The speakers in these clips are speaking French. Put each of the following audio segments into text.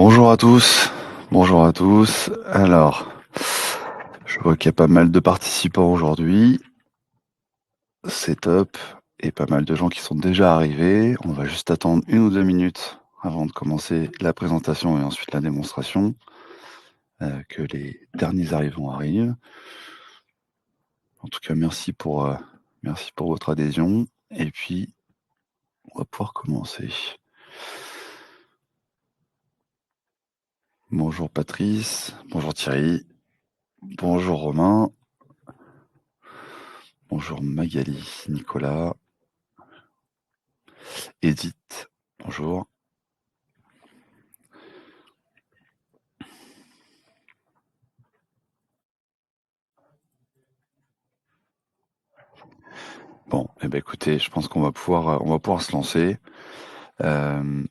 Bonjour à tous, bonjour à tous. Alors, je vois qu'il y a pas mal de participants aujourd'hui. C'est top. Et pas mal de gens qui sont déjà arrivés. On va juste attendre 1 ou 2 minutes avant de commencer la présentation et ensuite la démonstration, que les derniers arrivants arrivent. En tout cas, merci pour votre adhésion et puis on va pouvoir commencer. Bonjour Patrice, bonjour Thierry, bonjour Romain, bonjour Magali, Nicolas, Edith, bonjour. Bon, eh ben, écoutez, je pense on va pouvoir se lancer. Hem,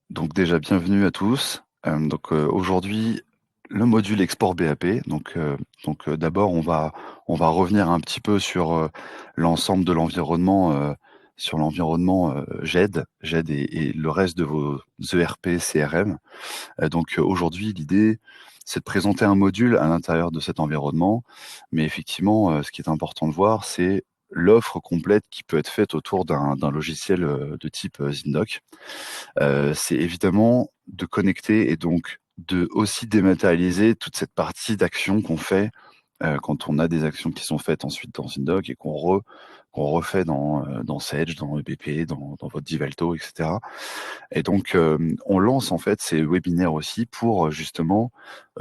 donc déjà bienvenue à tous. Aujourd'hui, le module export BAP. D'abord on va revenir un petit peu l'ensemble de l'environnement, sur l'environnement, GED et le reste de vos ERP, CRM. Aujourd'hui, l'idée, c'est de présenter un module à l'intérieur de cet environnement. Mais effectivement, ce qui est important de voir, c'est l'offre complète qui peut être faite autour d'un logiciel, de type, Zindoc. C'est évidemment de connecter et donc de aussi dématérialiser toute cette partie d'action qu'on fait, quand on a des actions qui sont faites ensuite dans Zindoc et qu'on refait dans Sage, dans EBP, dans votre Divalto et cetera. On lance en fait ces webinaires aussi pour, justement,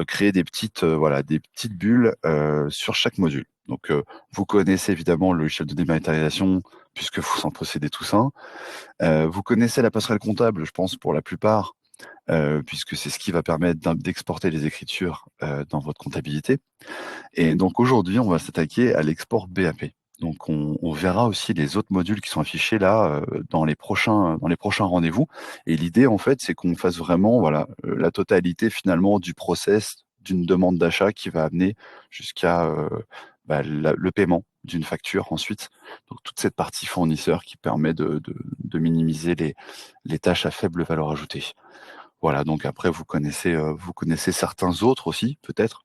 créer des petites bulles, sur chaque module. Vous connaissez évidemment le logiciel de dématérialisation puisque vous en possédez tous un. Vous connaissez la passerelle comptable, je pense pour la plupart, puisque c'est ce qui va permettre d'exporter les écritures, dans votre comptabilité. Et donc aujourd'hui, on va s'attaquer à l'export BAP. On verra aussi les autres modules qui sont affichés là, dans les prochains rendez-vous. Et l'idée, en fait, c'est qu'on fasse vraiment, voilà, la totalité finalement du process d'une demande d'achat qui va amener jusqu'à, le paiement d'une facture ensuite. Donc toute cette partie fournisseur qui permet de minimiser les tâches à faible valeur ajoutée. Voilà, donc après vous connaissez certains autres aussi peut-être.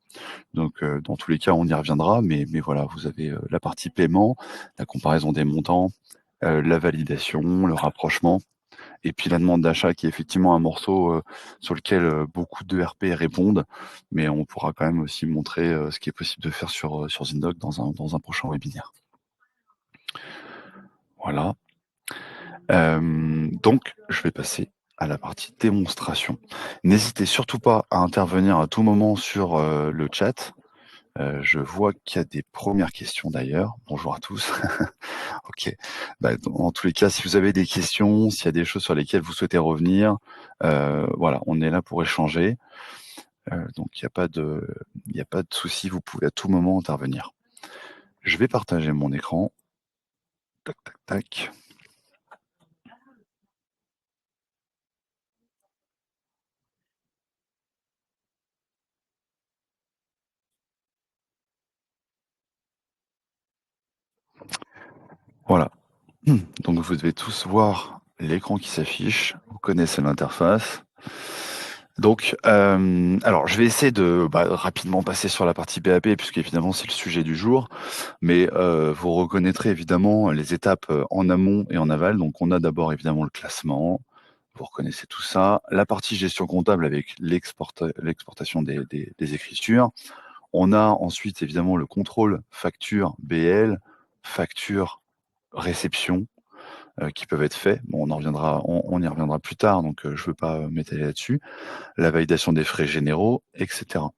Dans tous les cas, on y reviendra, mais voilà, vous avez, la partie paiement, la comparaison des montants, la validation, le rapprochement et puis la demande d'achat qui est effectivement un morceau, sur lequel, beaucoup d'ERP répondent, mais on pourra quand même aussi montrer, ce qui est possible de faire sur Zindoc dans un prochain webinaire. Voilà. Je vais passer à la partie démonstration. N'hésitez surtout pas à intervenir à tout moment sur, le chat. Je vois qu'il y a des premières questions d'ailleurs. Bonjour à tous. OK. Dans tous les cas, si vous avez des questions, s'il y a des choses sur lesquelles vous souhaitez revenir, voilà, on est là pour échanger. Donc il y a pas de souci, vous pouvez à tout moment intervenir. Je vais partager mon écran. Tac, tac, tac. Voilà. Donc vous devez tous voir l'écran qui s'affiche. Vous connaissez l'interface. Alors je vais essayer de, rapidement passer sur la partie PHP puisqu'évidemment c'est le sujet du jour. Mais, vous reconnaîtrez évidemment les étapes, en amont et en aval. Donc on a d'abord évidemment le classement, vous reconnaissez tout ça. La partie gestion comptable avec l'exportation des écritures. On a ensuite évidemment le contrôle facture BL, facture réception, qui peuvent être faits. Bon, on y reviendra plus tard, je veux pas, m'étaler là-dessus. La validation des frais généraux et cetera.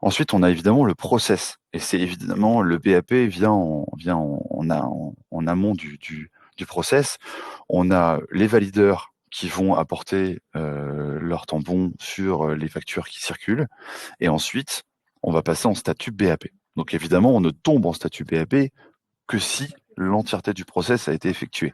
Ensuite, on a évidemment le process et c'est évidemment le BAP vient en amont du process. On a les valideurs qui vont apporter, leur tampon sur, les factures qui circulent et ensuite, on va passer en statut BAP. Donc évidemment, on ne tombe en statut BAP que si l'entièreté du process a été effectuée.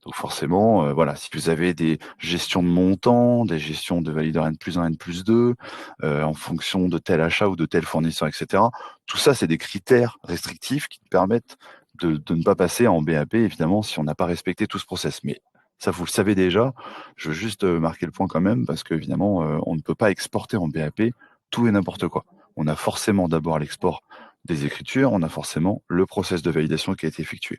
Donc forcément, voilà, si vous avez des gestions de montants, des gestions de valideur N+1, N+2, en fonction de tel achat ou de tel fournisseur et cetera, tout ça, c'est des critères restrictifs qui permettent de ne pas passer en BAP évidemment si on n'a pas respecté tout ce process. Mais Ça, vous le savez déjà. Je veux juste marquer le point quand même parce qu'évidemment, on ne peut pas exporter en BAP tout et n'importe quoi. On a forcément d'abord l'export des écritures, on a forcément le process de validation qui a été effectué.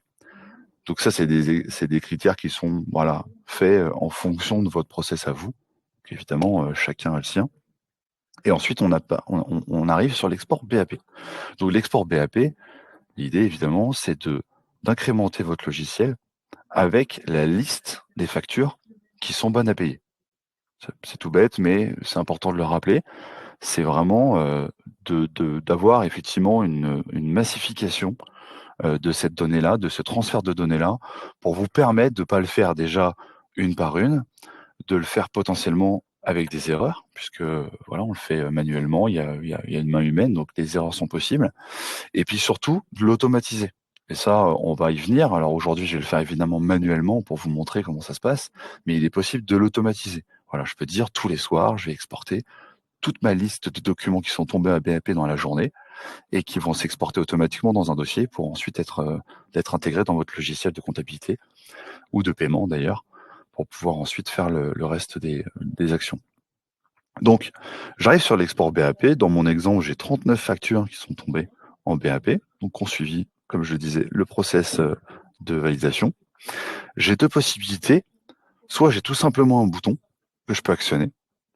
Donc ça, c'est des critères qui sont voilà, faits en fonction de votre process à vous. Donc évidemment, chacun a le sien. Et ensuite, on arrive sur l'export BAP. Donc l'export BAP, l'idée évidemment, c'est d'incrémenter votre logiciel avec la liste des factures qui sont bonnes à payer. C'est tout bête, mais c'est important de le rappeler. C'est vraiment d'avoir effectivement une massification de cette donnée-là, de ce transfert de données-là, pour vous permettre de ne pas le faire déjà une par une, de le faire potentiellement avec des erreurs, puisque voilà, on le fait manuellement, il y a une main humaine, donc les erreurs sont possibles. Et puis surtout, de l'automatiser. Et ça, on va y venir. Alors aujourd'hui, je vais le faire évidemment manuellement pour vous montrer comment ça se passe, mais il est possible de l'automatiser. Voilà, je peux dire tous les soirs, je vais exporter toute ma liste de documents qui sont tombés à BAP dans la journée et qui vont s'exporter automatiquement dans un dossier pour ensuite être intégrés dans votre logiciel de comptabilité ou de paiement d'ailleurs, pour pouvoir ensuite faire le reste des actions. Donc, j'arrive sur l'export BAP. Dans mon exemple, j'ai 39 factures qui sont tombées en BAP, donc ont suivi, comme je le disais, le process de validation. J'ai deux possibilités. Soit j'ai tout simplement un bouton que je peux actionner.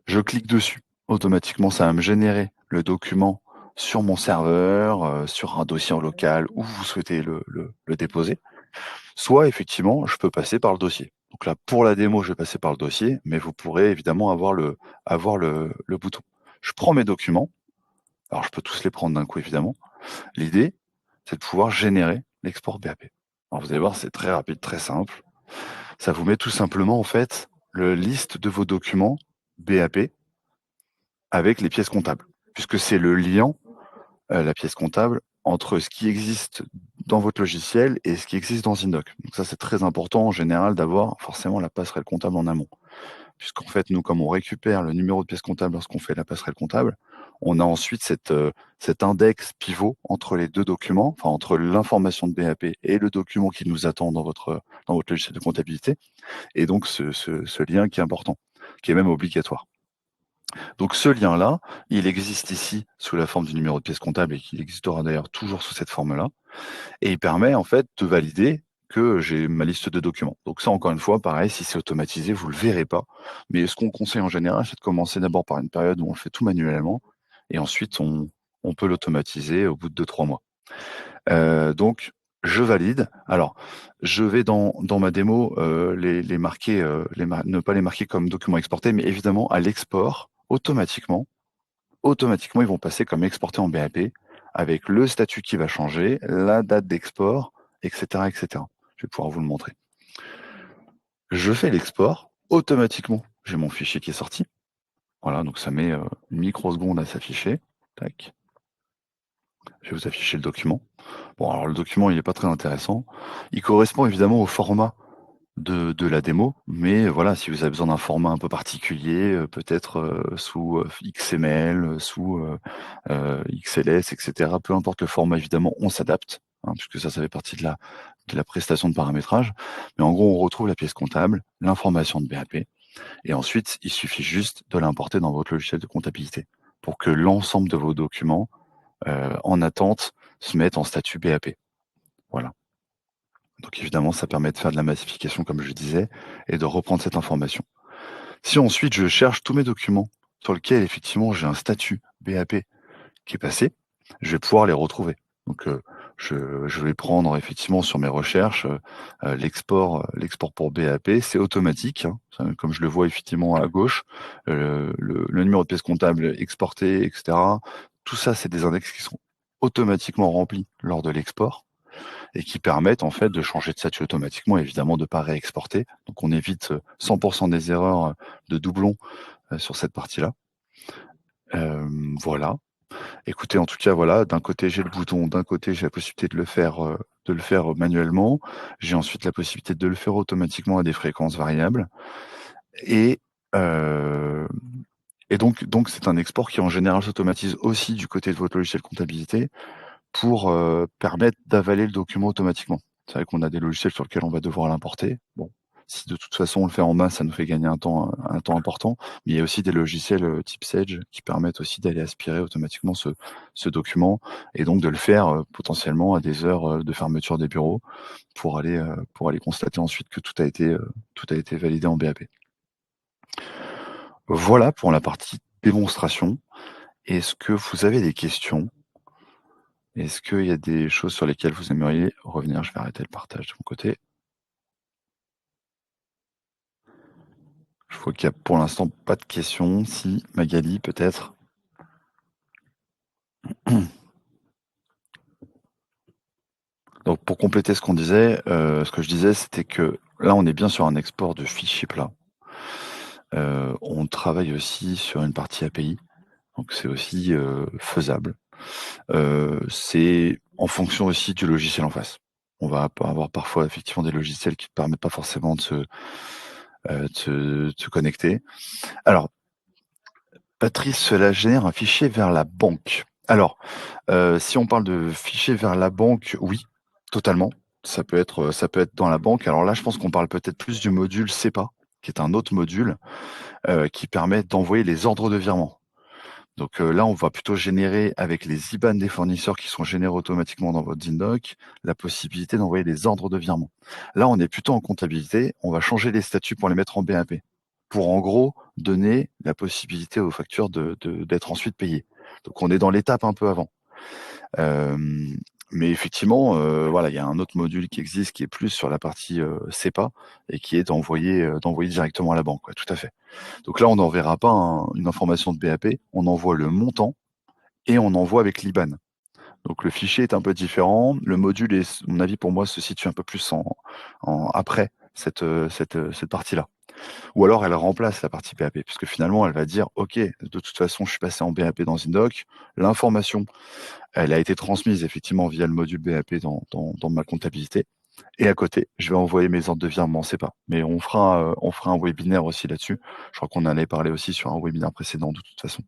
Je clique dessus. Automatiquement, ça va me générer le document sur mon serveur, sur un dossier en local où vous souhaitez le déposer. Soit effectivement, je peux passer par le dossier. Donc là, pour la démo, je vais passer par le dossier, mais vous pourrez évidemment avoir le bouton. Je prends mes documents. Alors, je peux tous les prendre d'un coup, évidemment. L'idée, c'est de pouvoir générer l'export BAP. Alors, vous allez voir, c'est très rapide, très simple. Ça vous met tout simplement, en fait, le liste de vos documents BAP avec les pièces comptables, puisque c'est le lien, la pièce comptable, entre ce qui existe dans votre logiciel et ce qui existe dans Zindoc. Donc ça, c'est très important en général d'avoir forcément la passerelle comptable en amont. Puisqu'en fait, nous, comme on récupère le numéro de pièce comptable lorsqu'on fait la passerelle comptable, on a ensuite cet index pivot entre les deux documents, enfin entre l'information de BAP et le document qui nous attend dans votre logiciel de comptabilité, et donc ce lien qui est important, qui est même obligatoire. Donc ce lien-là, il existe ici sous la forme du numéro de pièce comptable et qu'il existera d'ailleurs toujours sous cette forme-là. Et il permet en fait de valider que j'ai ma liste de documents. Donc ça, encore une fois, pareil, si c'est automatisé, vous le verrez pas. Mais ce qu'on conseille en général, c'est de commencer d'abord par une période où on le fait tout manuellement et ensuite on peut l'automatiser au bout de 2-3 mois. Donc je valide. Alors, je vais dans ma démo les marquer, ne pas les marquer comme documents exportés, mais évidemment à l'export, automatiquement, ils vont passer comme exportés en BAP avec le statut qui va changer, la date d'export, etc., etc. Je vais pouvoir vous le montrer. Je fais l'export, automatiquement, j'ai mon fichier qui est sorti. Voilà, donc ça met une microseconde à s'afficher. Tac. Je vais vous afficher le document. Bon, alors le document, il n'est pas très intéressant. Il correspond évidemment au format de la démo, mais voilà, si vous avez besoin d'un format un peu particulier, peut-être sous XML, sous XLS, etc. Peu importe le format, évidemment, on s'adapte, hein, puisque ça fait partie de la prestation de paramétrage. Mais en gros, on retrouve la pièce comptable, l'information de BAP, et ensuite, il suffit juste de l'importer dans votre logiciel de comptabilité pour que l'ensemble de vos documents en attente se mettent en statut BAP. Voilà. Donc évidemment, ça permet de faire de la massification, comme je disais, et de reprendre cette information. Si ensuite je cherche tous mes documents sur lesquels effectivement j'ai un statut BAP qui est passé, je vais pouvoir les retrouver. Donc je vais prendre effectivement sur mes recherches l'export pour BAP, c'est automatique, hein, comme je le vois effectivement à gauche, le numéro de pièce comptable exporté, etc. Tout ça, c'est des index qui sont automatiquement remplis lors de l'export et qui permettent en fait de changer de statut automatiquement, évidemment de ne pas réexporter. Donc on évite 100% des erreurs de doublons sur cette partie-là. Voilà. Écoutez, en tout cas, voilà, d'un côté j'ai le bouton, d'un côté j'ai la possibilité de le faire manuellement. J'ai ensuite la possibilité de le faire automatiquement à des fréquences variables. Et, euh, et donc c'est un export qui en général s'automatise aussi du côté de votre logiciel comptabilité pour permettre d'avaler le document automatiquement. C'est vrai qu'on a des logiciels sur lesquels on va devoir l'importer. Bon, Si de toute façon on le fait en masse, ça nous fait gagner un temps important. Mais il y a aussi des logiciels, type Sage qui permettent aussi d'aller aspirer automatiquement ce document et donc de le faire, potentiellement à des heures, de fermeture des bureaux pour aller constater ensuite que tout a été validé en BAP. Voilà pour la partie démonstration. Est-ce que vous avez des questions? Est-ce qu'il y a des choses sur lesquelles vous aimeriez revenir? Je vais arrêter le partage de mon côté. Je vois qu'il y a pour l'instant pas de questions. Si, Magali peut-être? Donc pour compléter ce qu'on disait, ce que je disais, c'était que là, on est bien sur un export de fichiers plats. On travaille aussi sur une partie API, donc c'est aussi, faisable. C'est en fonction aussi du logiciel en face. On va pas avoir parfois effectivement des logiciels qui ne permettent pas forcément de se connecter. Alors, Patrice, cela génère un fichier vers la banque. Alors, si on parle de fichier vers la banque, oui, totalement. Ça peut être dans la banque. Alors là, je pense qu'on parle peut-être plus du module SEPA, qui est un autre module, qui permet d'envoyer les ordres de virement. Donc, là, on va plutôt générer avec les IBAN des fournisseurs qui sont générés automatiquement dans votre Zindoc, la possibilité d'envoyer les ordres de virement. Là, on est plutôt en comptabilité, on va changer les statuts pour les mettre en BAP, pour en gros donner la possibilité aux factures d'être ensuite payées. Donc on est dans l'étape un peu avant. Hem, mais effectivement, voilà, il y a un autre module qui existe qui est plus sur la partie, SEPA et qui est d'envoyer directement à la banque, ouais, tout à fait. Donc là, on n'enverra pas une information de BAP, on envoie le montant et on envoie avec l'IBAN. Donc le fichier est un peu différent. Le module est, à mon avis, pour moi, se situe un peu plus après cette partie-là. Ou alors elle remplace la partie BAP, puisque finalement, elle va dire: «OK, de toute façon, je suis passé en BAP dans Zindoc. L'information, elle a été transmise effectivement via le module BAP dans ma comptabilité et à côté, je vais envoyer mes ordres de virement SEPA». Mais on fera un webinaire aussi là-dessus. Je crois qu'on en avait parlé aussi sur un webinaire précédent de toute façon.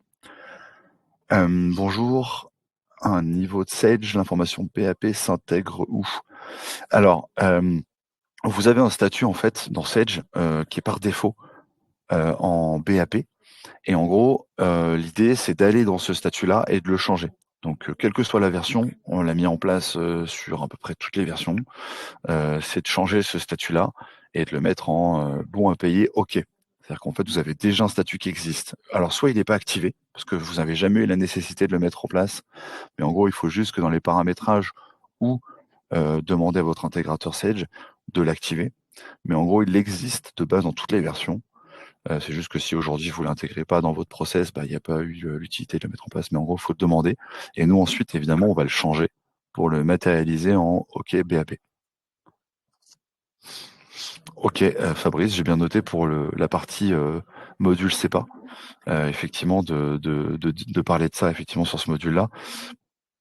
Bonjour, un niveau de Sage, l'information PAP s'intègre où? Alors, vous avez un statut en fait dans Sage, qui est par défaut, en BAP et en gros, l'idée c'est d'aller dans ce statut-là et de le changer. Donc, quelle que soit la version, on l'a mis en place, sur à peu près toutes les versions, c'est de changer ce statut-là et de le mettre en, bon à payer, OK. C'est-à-dire qu'en fait, vous avez déjà un statut qui existe. Alors soit il n'est pas activé, parce que vous n'avez jamais eu la nécessité de le mettre en place, mais en gros, il faut juste que dans les paramétrages ou, demander à votre intégrateur Sage de l'activer. Mais en gros, il existe de base dans toutes les versions. C'est juste que si aujourd'hui vous l'intégrez pas dans votre process, bah, il y a pas eu, l'utilité de le mettre en place. Mais en gros, il faut le demander et nous ensuite, évidemment, on va le changer pour le matérialiser en OK BAP. OK, Fabrice, j'ai bien noté pour la partie, module CEPA, effectivement de parler de ça effectivement sur ce module-là.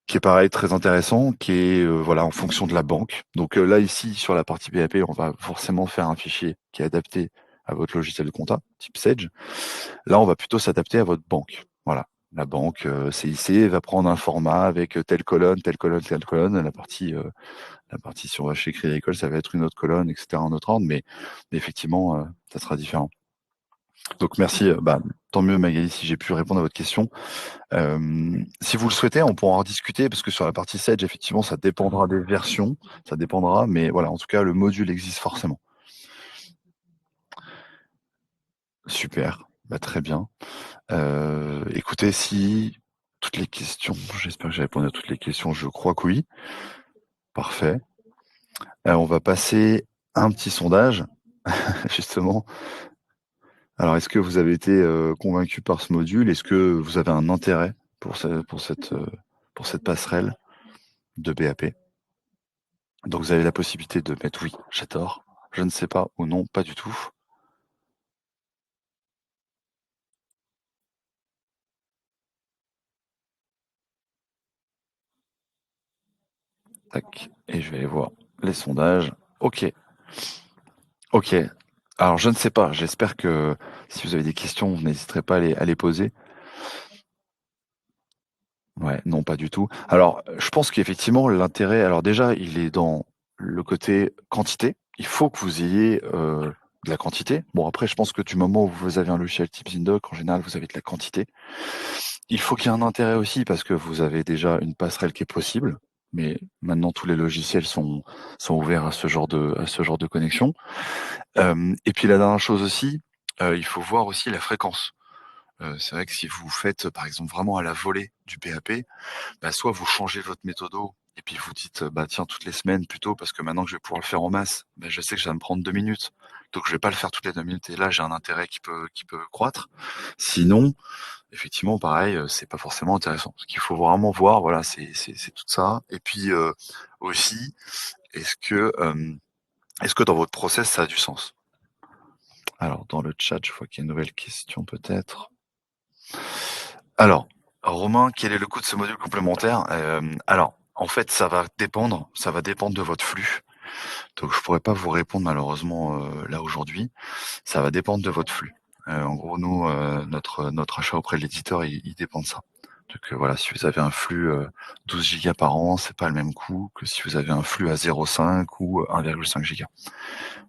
Qui est pareil, très intéressant, qui est, voilà, en fonction de la banque. Donc, là, ici, sur la partie BAP, on va forcément faire un fichier qui est adapté à votre logiciel de compta, type Sage. Là, on va plutôt s'adapter à votre banque. Voilà. La banque, CIC va prendre un format avec, telle colonne, telle colonne, telle colonne. La partie si on va chez Crédit Agricole, ça va être une autre colonne et cetera, un autre ordre, mais effectivement, ça sera différent. Donc merci, bah, tant mieux Magali si j'ai pu répondre à votre question. Si vous le souhaitez, on pourra en rediscuter parce que sur la partie Sage, effectivement, ça dépendra des versions, ça dépendra, mais voilà, en tout cas, le module existe forcément. Super, bah, très bien. Écoutez, si toutes les questions j'espère que j'ai répondu à toutes les questions, je crois que oui. Parfait. On va passer à un petit sondage, justement. Alors, est-ce que vous avez été, convaincu par ce module? Est-ce que vous avez un intérêt pour cette passerelle de BAP? Donc vous avez la possibilité de mettre «oui, j'adore», «je ne sais pas» ou «non, pas du tout». Tac et je vais aller voir les sondages. OK, OK. Alors je ne sais pas, j'espère que si vous avez des questions, vous n'hésiterez pas à les poser. Ouais, non, pas du tout. Alors, je pense qu'effectivement l'intérêt alors déjà, il est dans le côté quantité. Il faut que vous ayez, de la quantité. Bon, après, je pense que du moment où vous avez un logiciel type Zindoc, en général, vous avez de la quantité. Il faut qu'il y ait un intérêt aussi parce que vous avez déjà une passerelle qui est possible, mais maintenant tous les logiciels sont ouverts à ce genre de connexion. Et puis la dernière chose aussi, il faut voir aussi la fréquence. C'est vrai que si vous faites, par exemple, vraiment à la volée du PHP, bah, soit vous changez votre méthodo et puis vous dites, bah, tiens, toutes les semaines plutôt parce que maintenant que je vais pouvoir le faire en masse, bah, je sais que ça va me prendre 2 minutes, donc je vais pas le faire toutes les 2 minutes et là, j'ai un intérêt qui peut croître. Sinon, effectivement, pareil, c'est pas forcément intéressant. Ce qu'il faut vraiment voir, voilà, c'est tout ça et puis, aussi, est-ce que, est-ce que dans votre process, ça a du sens? Alors dans le chat, je vois qu'il y a une nouvelle question peut-être. Alors, Romain, quel est le coût de ce module complémentaire? Alors, en fait, ça va dépendre de votre flux. Donc je pourrais pas vous répondre malheureusement, là aujourd'hui. Ça va dépendre de votre flux. En gros, nous, notre achat auprès de l'éditeur, il dépend de ça. Donc, voilà, si vous avez un flux, 12 gigas par an, c'est pas le même coût que si vous avez un flux à 0,5 ou 1,5 giga.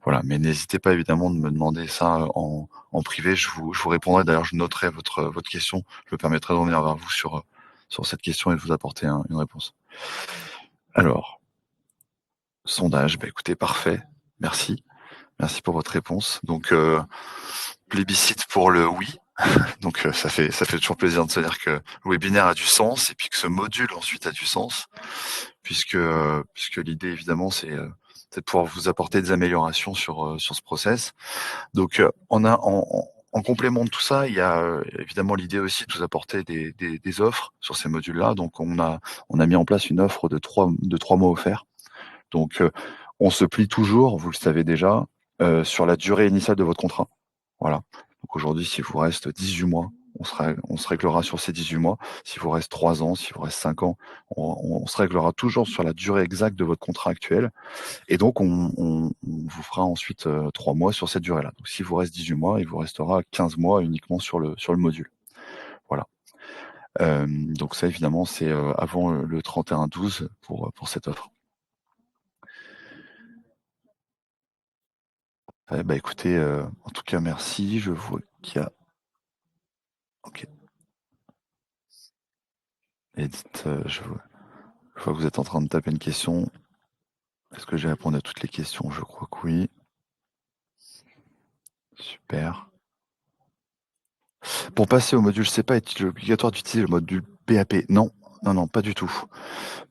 Voilà, mais n'hésitez pas évidemment de me demander ça, en privé. Je vous répondrai. D'ailleurs, je noterai votre question. Je me permettrai de revenir vers vous sur cette question et de vous apporter une réponse. Alors, sondage, bah, écoutez, parfait. Merci. Merci pour votre réponse. Donc, plébiscite pour le oui. Donc, ça fait toujours plaisir de se dire que le webinaire a du sens et puis que ce module ensuite a du sens, puisque l'idée évidemment c'est de pouvoir vous apporter des améliorations sur ce process. Donc, on a en complément de tout ça, il y a évidemment l'idée aussi de vous apporter des offres sur ces modules-là. Donc, on a mis en place une offre de 3 mois offerts. Donc, on se plie toujours, vous le savez déjà, sur la durée initiale de votre contrat. Voilà. Donc aujourd'hui, s'il vous reste 18 mois, on se réglera sur ces 18 mois. S'il vous reste 3 ans, s'il vous reste 5 ans, on se réglera toujours sur la durée exacte de votre contrat actuel. Et donc, on vous fera ensuite 3 mois sur cette durée-là. Donc, s'il vous reste 18 mois, il vous restera 15 mois uniquement sur le module. Voilà. Donc ça, évidemment, c'est avant le 31/12 pour cette offre. Bah, écoutez, en tout cas, merci. Je vois qu'il y a OK. Edith, je vois que vous êtes en train de taper une question. Est-ce que j'ai répondu à toutes les questions? Je crois que oui. Super. Pour passer au module CEPA, est-il obligatoire d'utiliser le module PAP? Non, non, non, pas du tout.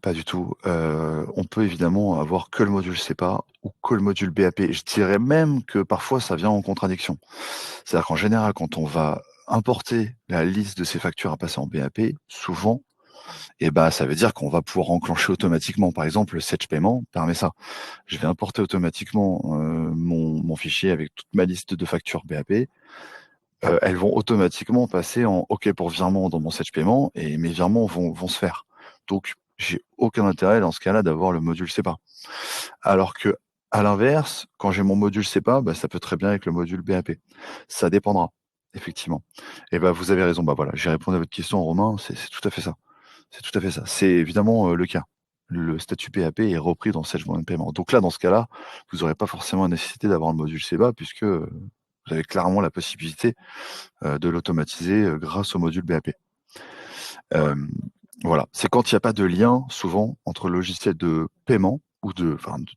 Pas du tout. On peut évidemment avoir que le module CEPA ou que le module BAP. Je dirais même que parfois ça vient en contradiction. C'est-à-dire qu'en général, quand on va importer la liste de ces factures à passer en BAP, souvent, et bah, ça veut dire qu'on va pouvoir enclencher automatiquement. Par exemple, le Setch paiement permet ça. Je vais importer automatiquement mon fichier avec toute ma liste de factures BAP. Elles vont automatiquement passer en OK pour virement dans mon Setch paiement et mes virements vont se faire. Donc, j'ai aucun intérêt dans ce cas-là d'avoir le module SEPA. Alors que, à l'inverse, quand j'ai mon module SEPA, bah, ça peut très bien avec le module BAP. Ça dépendra, effectivement. Et bah, vous avez raison. Bah voilà, j'ai répondu à votre question, Romain. C'est tout à fait ça. C'est tout à fait ça. C'est évidemment le cas. Le statut PAP est repris dans Sage Moyen de paiement. Donc là, dans ce cas-là, vous n'aurez pas forcément la nécessité d'avoir le module SEPA puisque vous avez clairement la possibilité de l'automatiser grâce au module BAP. Voilà, c'est quand il y a pas de lien souvent entre le logiciel de paiement ou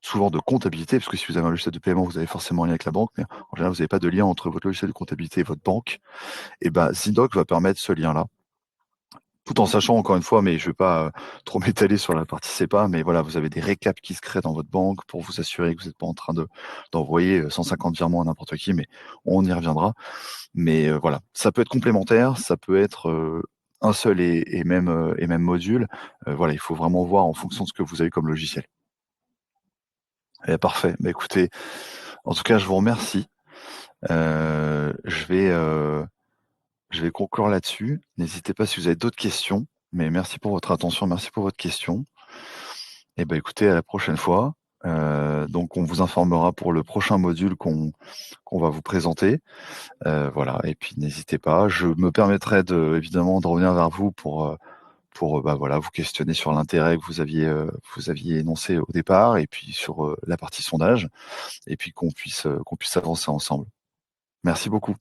souvent de comptabilité, parce que si vous avez un logiciel de paiement, vous avez forcément un lien avec la banque, mais en général, vous n'avez pas de lien entre votre logiciel de comptabilité et votre banque. Et bah, Zindoc va permettre ce lien-là, tout en sachant encore une fois, mais je vais pas trop m'étaler sur la partie CEPA, mais voilà, vous avez des récaps qui se créent dans votre banque pour vous assurer que vous n'êtes pas en train d'envoyer 150 virements à n'importe qui, mais on y reviendra. Mais voilà, ça peut être complémentaire, ça peut être un seul et même module. Voilà, il faut vraiment voir en fonction de ce que vous avez comme logiciel. Eh parfait. Bah, écoutez, en tout cas, je vous remercie. Heu, je vais, heu, je vais conclure là-dessus. N'hésitez pas si vous avez d'autres questions, mais merci pour votre attention, merci pour votre question. Et bah, écoutez, à la prochaine fois. Donc on vous informera pour le prochain module qu'on va vous présenter. Voilà et puis n'hésitez pas. Je me permettrai évidemment de revenir vers vous pour, bah, voilà, vous questionner sur l'intérêt que vous aviez énoncé au départ et puis sur, la partie sondage et puis qu'on puisse avancer ensemble. Merci beaucoup.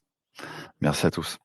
Merci à tous.